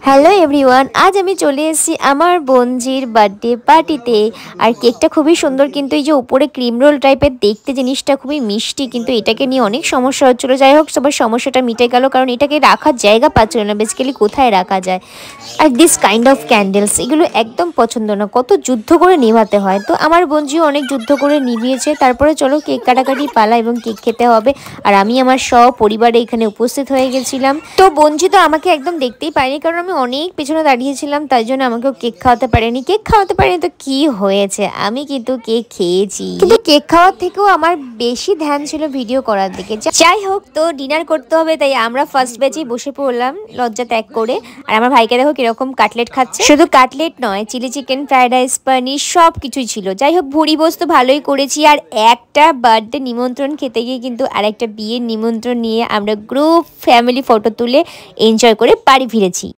Hello everyone, আজ আমি চলে এসেছি আমার বোনজির বার্থডে পার্টিতে। আর কেকটা খুবই সুন্দর, কিন্তু এই যে উপরে ক্রিম রোল টাইপের দেখতে জিনিসটা খুবই মিষ্টি, কিন্তু এটাকে নিয়ে অনেক সমস্যা হচ্ছিলো। যাই হোক, সবার সমস্যাটা মিটে গেল, কারণ এটাকে রাখার জায়গা পাচ্ছিল না। বেসিক্যালি কোথায় রাখা যায়। আর দিস কাইন্ড অফ ক্যান্ডেলস এগুলো একদম পছন্দ না, কত যুদ্ধ করে নিভাতে হয়। তো আমার বোনজিও অনেক যুদ্ধ করে নিভিয়েছে। তারপরে চলো কেক কাটাকাটি পালা এবং কেক খেতে হবে। আর আমি আমার সপরিবারে এখানে উপস্থিত হয়ে গেছিলাম। তো বোনজি তো আমাকে একদম দেখতেই পাইনি, কারণ আমি অনেক পেছনে দাঁড়িয়েছিলাম, তাই জন্য আমাকেও কেক খাওয়াতে পারেনি। কেক খাওয়াতে পারেনি তো কি হয়েছে, আমি কিন্তু কেক খেয়েছি। কিন্তু কেক খাওয়ার থেকেও আমার বেশি ধ্যান ছিল ভিডিও করার দিকে। যাই হোক, তো ডিনার করতে হবে, তাই আমরা ফার্স্ট ব্যাচেই বসে পড়লাম লজ্জা ত্যাগ করে। আর আমার ভাইকে দেখো কিরকম কাটলেট খাচ্ছে। শুধু কাটলেট নয়, চিলি চিকেন, ফ্রাইড রাইস, পনির সব কিছুই ছিল। যাই হোক, ভুড়ি বস তো ভালোই করেছি। আর একটা বার্থডে নিমন্ত্রণ খেতে গিয়ে কিন্তু আর একটা বিয়ের নিমন্ত্রণ নিয়ে আমরা গ্রুপ ফ্যামিলি ফটো তুলে এনজয় করে বাড়ি ফিরেছি।